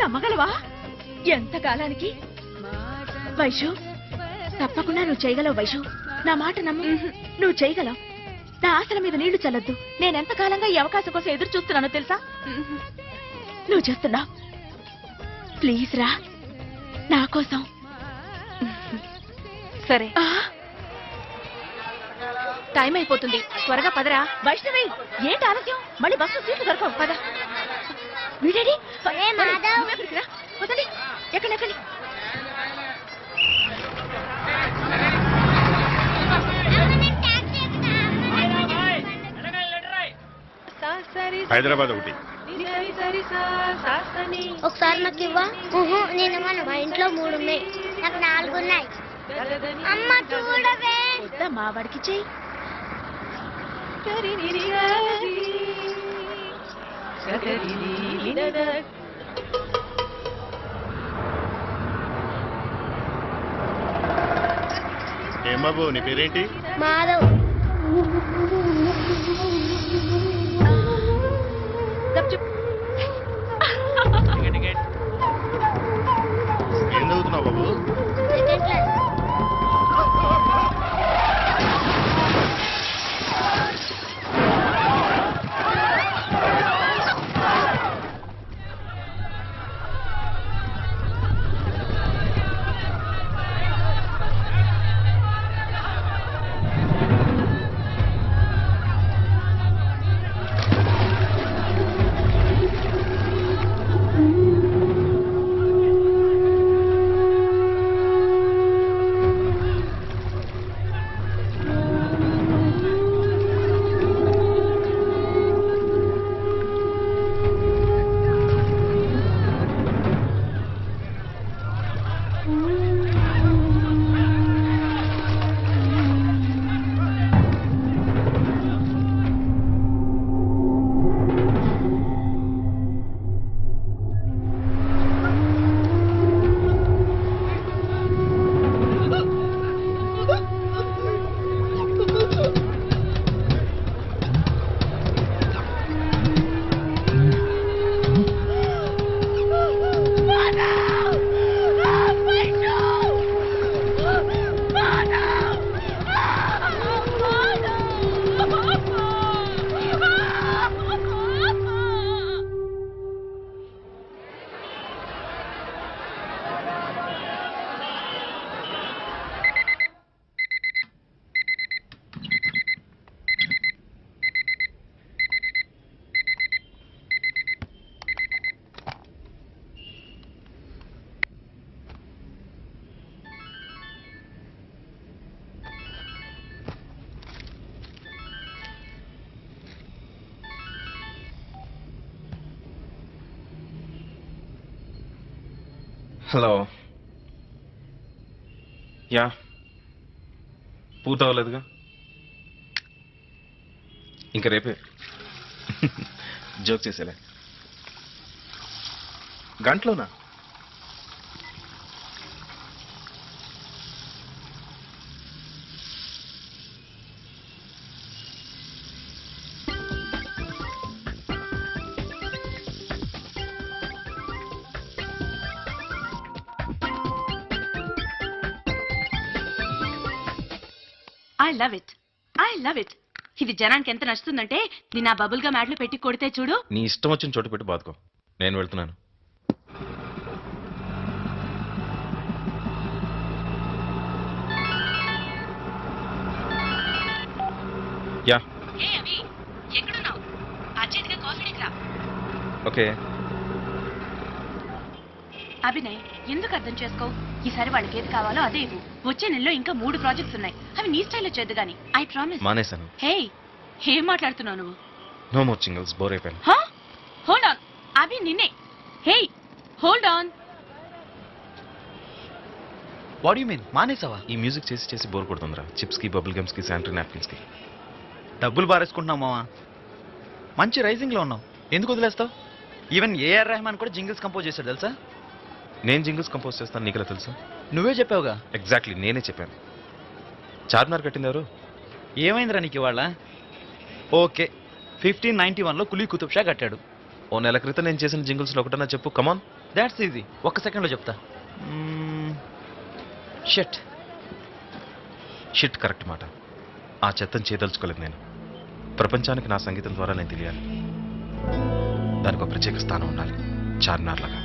నమ్మగలవా? ఎంత కాలానికి? వైషు, తప్పకుండా నువ్వు చేయగలవు వైషు. నా మాట నమ్ము. నువ్వు చేయగలవు. నా ఆశల మీద నీళ్లు చల్లొద్దు. నేనెంత కాలంగా ఈ అవకాశం కోసం ఎదురు చూస్తున్నానో తెలుసా? నువ్వు చేస్తున్నావు. ప్లీజ్ రా, నా కోసం. సరే, టైం అయిపోతుంది, త్వరగా పదరా. వైష్ణవి, ఏంటి ఆలస్యం? మళ్ళీ బస్సు సీట్లు దొరకవు. పద. వీడేడి? పదండి, ఎక్కండి. హైదరాబాద్ ఒకటి. ఒకసారి నాకు ఇవ్వా? నేను మా ఇంట్లో 3 ఉన్నాయి, నాకు 4 ఉన్నాయి. అమ్మ చూడవే. మా వాడికి చెయ్యి. ఏం బాబు, నీ పేరేంటి? మాధవ్. ఏం చదువుతున్నావు బాబు? Second class. హలో. యా, పూర్తవలేదుగా, ఇంకా రేపే. జోక్ చేసేలే. గంటలోనా? I love it. ఇది జనానికి ఎంత నచ్చుతుందంటే నేను ఆ బబుల్ గా మ్యాట్లు పెట్టి కొడితే చూడు. నీ ఇష్టం వచ్చిన చోటు పెట్టి బాదుకో, నేను వెళ్తున్నాను. యా, ఎక్కడున్నావు? అర్జెంట్గా కాఫీకి రా. ఓకే. అభినయ్, ఎందుకు అర్థం చేసుకోవు? ఈసారి వాళ్ళకి ఏది కావాలో అదే ఇవ్వు. వచ్చే నెలలో ఇంకా 3 ప్రాజెక్ట్స్ ఉన్నాయి. అవి నీ స్టైల్లో చేద్దు గాని. I promise. మానేశాను. హే, ఏం మాట్లాడుతున్నావు నువ్వు? నో మోర్ సింగిల్స్, బోర్ అయిపోయాను. Hold on. అభి, నిన్నే. Hey, hold on. What you mean? మానేసావా? ఈ మ్యూజిక్ చేసి చేసి బోర్ కొడుతుందిరా. చిప్స్ కి, బబుల్ గమ్స్ కి, శానిటరీ నాప్కిన్స్ కి. డబ్బులు బారేసుకుంటున్నావు మావా. మంచి రైజింగ్ లో ఉన్నావు, ఎందుకు వదిలేస్తావు? ఈవెన్ ఏఆర్ రెహమాన్ కూడా జింగిల్స్ కంపోజ్ చేశాడు తెలుసా? నేను జింగిల్స్ కంపోజ్ చేస్తాను, నీకు తెలుసు? నువ్వే చెప్పావుగా. ఎగ్జాక్ట్లీ, నేనే చెప్పాను. చార్మినార్ కట్టింది ఎవరు? ఏమైందిరా నీకు ఇవాళ? ఓకే, 1591లో కులీ కుతుబ్ షా కట్టాడు. ఓ నెల క్రితం నేను చేసిన జింగిల్స్లో ఒకటన్నా చెప్పు, కమాన్. దాట్స్ ఈజీ, ఒక్క సెకండ్లో చెప్తా. షట్. షిట్ కరెక్ట్ మాట. ఆ చెత్తను చేయదలుచుకోలేదు నేను. ప్రపంచానికి నా సంగీతం ద్వారా నేను తెలియాలి. దానికి ఒక ప్రత్యేక స్థానం ఉండాలి, చార్మినార్ లాగా.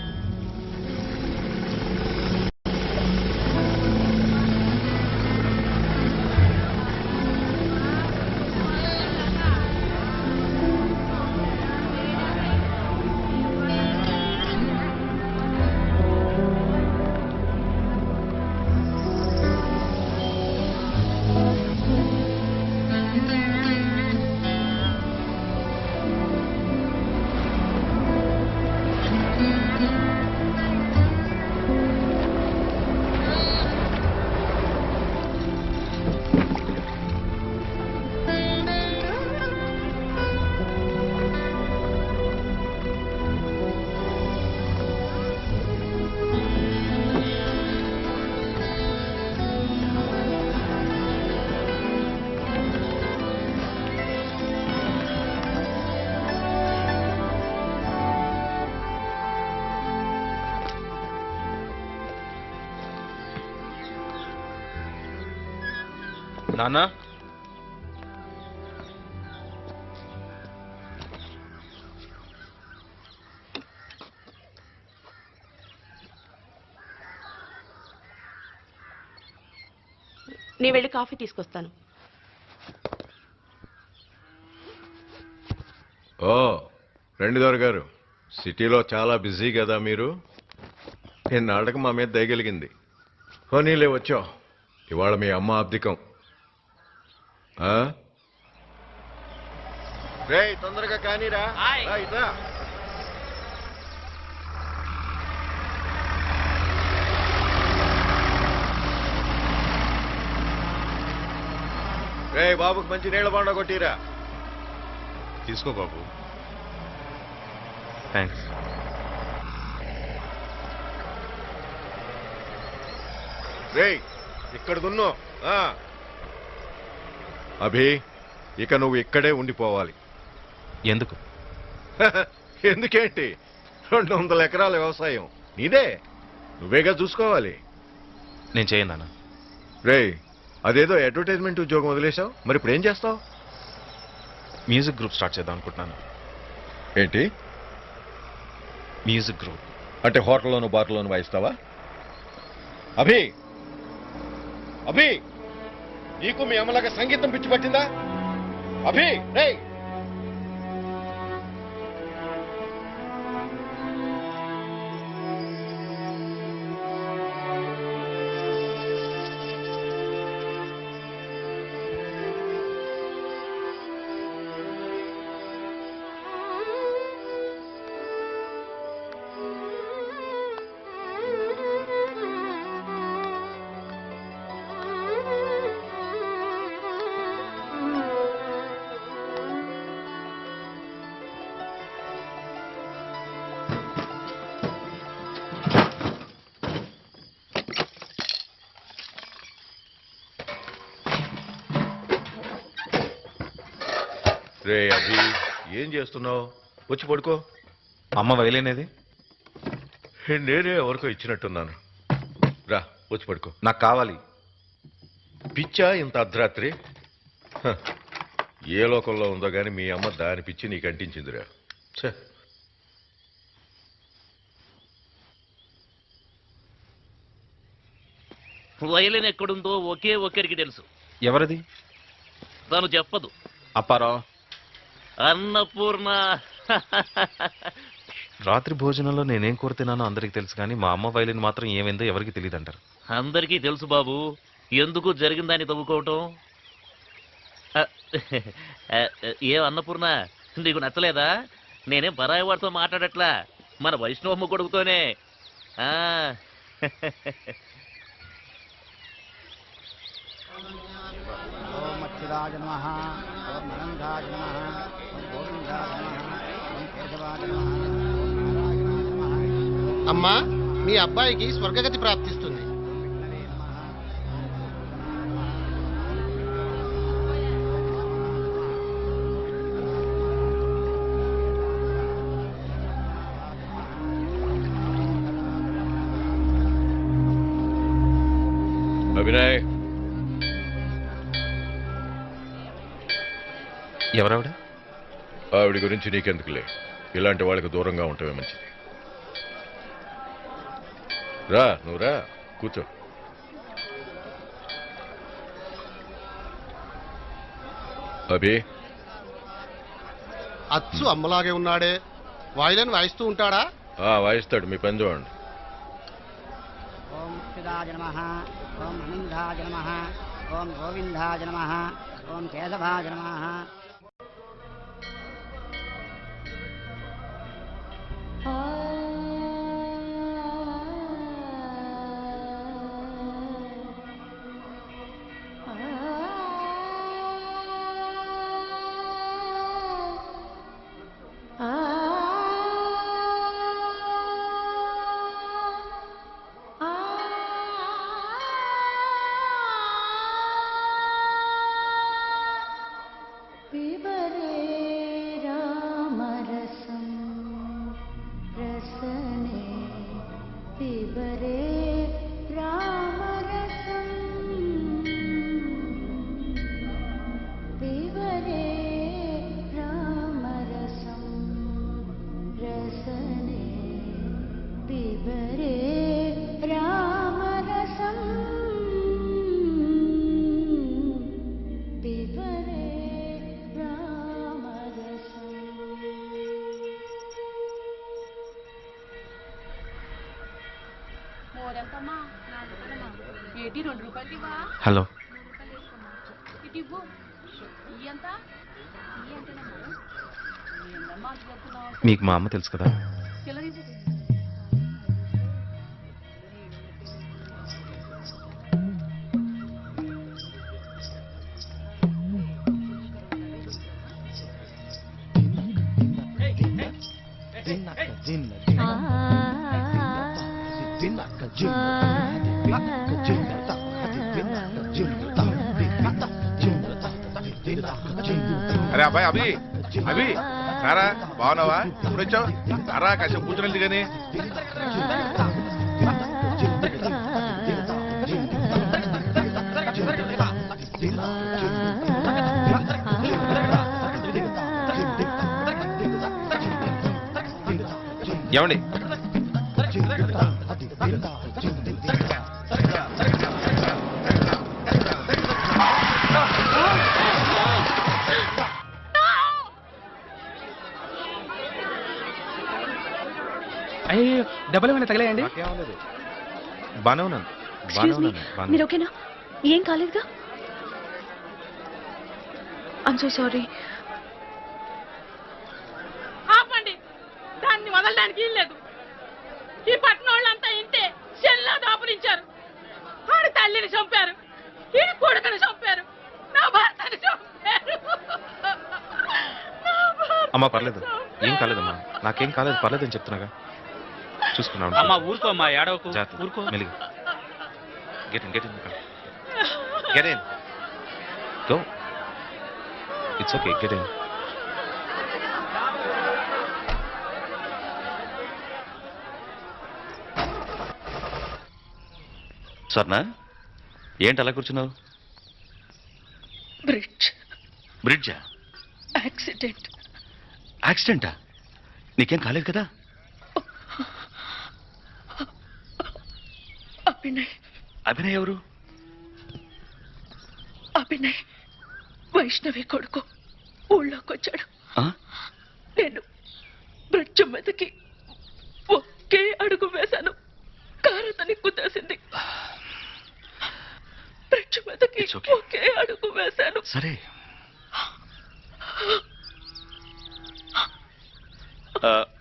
నాన్న, నీ వెళ్ళి కాఫీ తీసుకొస్తాను. ఓ రెండుదొర గారు, సిటీలో చాలా బిజీ కదా మీరు. నాటకం మా మీద దయగలిగింది. పోనీలే వచ్చావు. ఇవాళ మీ అమ్మ అబ్దికం. రేయ్ తొందరగా కానీరా. ఇట్రా. రేయ్ బాబుకి మంచి నీళ్ళ బాండ కొట్టిరా. తీసుకో బాబు. థ్యాంక్స్. రేయ్ ఇక్కడ దున్నో. అభి, ఇక నువ్వు ఇక్కడే ఉండిపోవాలి. ఎందుకు? ఎందుకేంటి, 200 ఎకరాల వ్యవసాయం నీదే, నువ్వేగా చూసుకోవాలి. నేను చేయను నాన్న. రేయ్ అదేదో అడ్వర్టైజ్మెంట్ ఉద్యోగం వదిలేశావు, మరి ఇప్పుడు ఏం చేస్తావు? మ్యూజిక్ గ్రూప్ స్టార్ట్ చేద్దాం అనుకుంటున్నాను. ఏంటి? మ్యూజిక్ గ్రూప్ అంటే హోటల్లోను బార్లోను వాయిస్తావా? అభి, అభి, నీకు మీ అమ్మలాగా సంగీతం పిచ్చి పట్టిందా? అభి, రేయ్ రే అభి, ఏం చేస్తున్నావు? వచ్చి పడుకో. అమ్మ వైలేనేది? నేనే ఎవరికో ఇచ్చినట్టున్నాను. రా వచ్చి పడుకో. నాకు కావాలి. పిచ్చా ఇంత అర్ధరాత్రి? ఏ లోకంలో ఉందో గాని మీ అమ్మ దాని పిచ్చి నీకు అంటించిందిరా. ఛే. వైలిన్ ఎక్కడుందో ఒకే ఒక్కరికి తెలుసు. ఎవరిది? తను చెప్పదు. అప్పారావు. అన్నపూర్ణ. రాత్రి భోజనంలో నేనేం కోరుతున్నానో అందరికీ తెలుసు, కానీ మా అమ్మ వైలిన్ మాత్రం ఏమైందో ఎవరికి తెలియదు అంటారు. అందరికీ తెలుసు బాబు, ఎందుకు జరిగిందని తవ్వుకోవటం. ఏ అన్నపూర్ణ, నీకు నచ్చలేదా? నేనేం పరాయి వాడితో మాట్లాడట్లా, మన వైష్ణవమ్మ కొడుకుతోనే. అమ్మా, మీ అబ్బాయికి స్వర్గగతి ప్రాప్తిస్తుంది. అభినయ్ ఎవరావిడ? ఆవిడ గురించి నీకెందుకులే, ఇలాంటి వాళ్ళకి దూరంగా ఉండటమే మంచిది. రా, నువ్వు రా, కూర్చో. అభి, అచ్చు అమ్మలాగే ఉన్నాడే, వాయిలన్ వాయిస్తూ ఉంటాడా? వాయిస్తాడు, మీ పని చూడండి. ఓం శిదాయ నమః, ఓం అనందాయ నమః, ఓం గోవిందాయ నమః, ఓం కేశవాయ నమః. హలో, మీకు మా అమ్మ తెలుసు కదా? అరే అబ్బాయి, అభి అభి రారా, బాగున్నావా? ఎప్పుడు వచ్చావు? రారా, కాసేపు కూర్చుని కానీ. ఏమండి, అయ్యో, డబ్బులు ఏమైనా తగలేయండి? బానే ఉన్నాను. మీరు ఓకేనా? ఏం కాలేదుగా? I'm so sorry. ఆపండి, దాన్ని వదలడానికి లేదు. ఈ పట్టణ వాళ్ళంతా ఇంతే చెల్లా దాపురించారు. ఆడి తల్లిని చంపారు, ఈ కొడుకుని చంపారు, నా భర్తని చంపారు. అమ్మా పర్లేదు, ఏం కాలేదమ్మా, నాకేం కాలేదు, పర్లేదని చెప్తున్నాగా. చూసుకున్నాను. అమ్మా ఊరుకో అమ్మా, ఏడవకు, ఊరుకో. మెల్లిగా get in, get in, go. It's okay, get in. స్వర్ణ, ఏంటి అలా కూర్చున్నావు? బ్రిడ్జా? యాక్సిడెంటా? నీకేం కాలేదు కదా? అభినయ్ ఎవరు? అభినయ్ వైష్ణవి కొడుకు ఊళ్ళోకి వచ్చాడు. నేను బ్రిడ్జ్ మీదకి ఒకే అడుగు వేశాను, కారు అతని కుదేసింది. బ్రిడ్జ్ మీదకి ఒకే అడుగు వేశాను. సరే,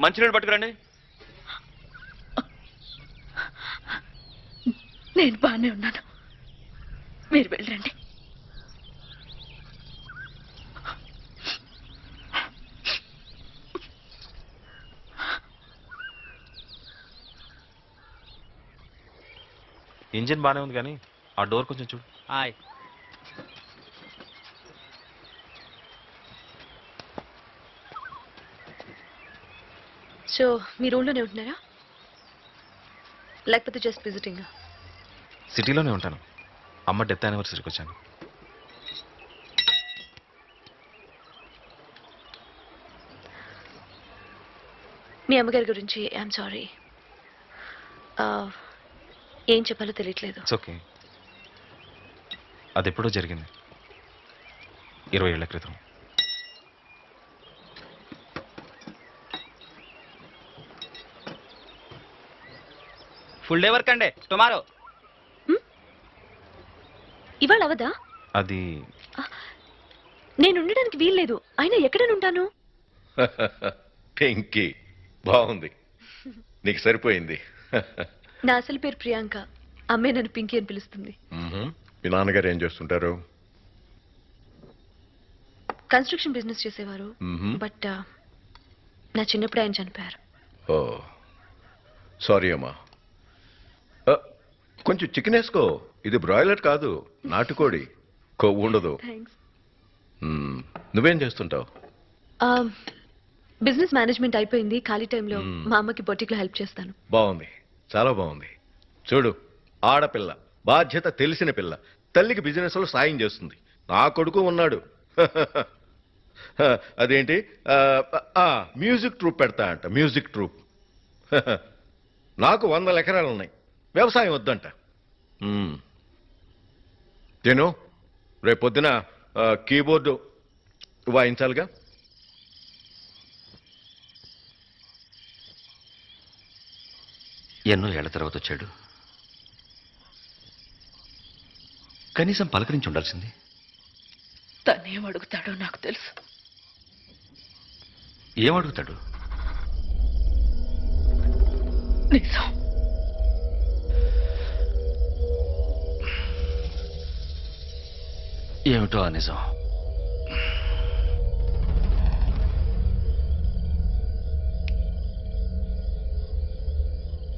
మంచినీళ్ళు పట్టుకురండి. నేను బాగానే ఉన్నాను, మీరు వెళ్ళండి. ఇంజిన్ బానే ఉంది కానీ ఆ డోర్ కొంచెం చూడు. సో మీ రూమ్లోనే ఉంటున్నారా, లేకపోతే జస్ట్ విజిటింగ్? సిటీలోనే ఉంటాను. అమ్మ డెత్ యానివర్సరీకి వచ్చాను. మీ అమ్మగారి గురించి ఐఎమ్ సారీ. ఏం చెప్పాలో తెలియట్లేదు. It's okay. అది ఎప్పుడో జరిగింది, 20 ఏళ్ల క్రితం. ఫుల్ డే వర్క్ అండి టుమారో. ఇవాళ అవదా? అది నేను ఉండడానికి వీల్లేదు. అయినా ఎక్కడ ఉంటాను? పింకీ బాగుంది, నీకు సరిపోయింది. నా అసలు పేరు ప్రియాంక. అమ్మే నన్ను పింకీ అని పిలుస్తుంది. మీ నాన్నగారు ఏం చేస్తుంటారు? కన్స్ట్రక్షన్ బిజినెస్ చేసేవారు. బట్ నా చిన్నప్పుడు ఆయన చనిపోయారు. ఓ సారీ అమ్మా. కొంచెం చికెన్ వేసుకో, ఇది బ్రాయిలర్ కాదు, నాటుకోడి, కొవ్వు ఉండదు. థ్యాంక్స్. నువ్వేం చేస్తుంటావు? బిజినెస్ మేనేజ్మెంట్ అయిపోయింది. ఖాళీ టైంలో మా అమ్మకి బొటిక్లో హెల్ప్ చేస్తాను. బాగుంది, చాలా బాగుంది. చూడు, ఆడపిల్ల, బాధ్యత తెలిసిన పిల్ల, తల్లికి బిజినెస్ లో సాయం చేస్తుంది. నా కొడుకు ఉన్నాడు. అదేంటి మ్యూజిక్ ట్రూప్ పెడతా అంట. Music troupe. నాకు 100 ఎకరాలు ఉన్నాయి, వ్యవసాయం వద్దంట. నేను రేపొద్దున కీబోర్డు వాయించాలిగా. ఎన్నో ఏళ్ల తర్వాత వచ్చాడు. కనీసం పలకరించి ఉండాల్సింది. తనేం అడుగుతాడో నాకు తెలుసు. ఏమడుగుతాడు? నిజం. ఏమిటో ఆ నిజం?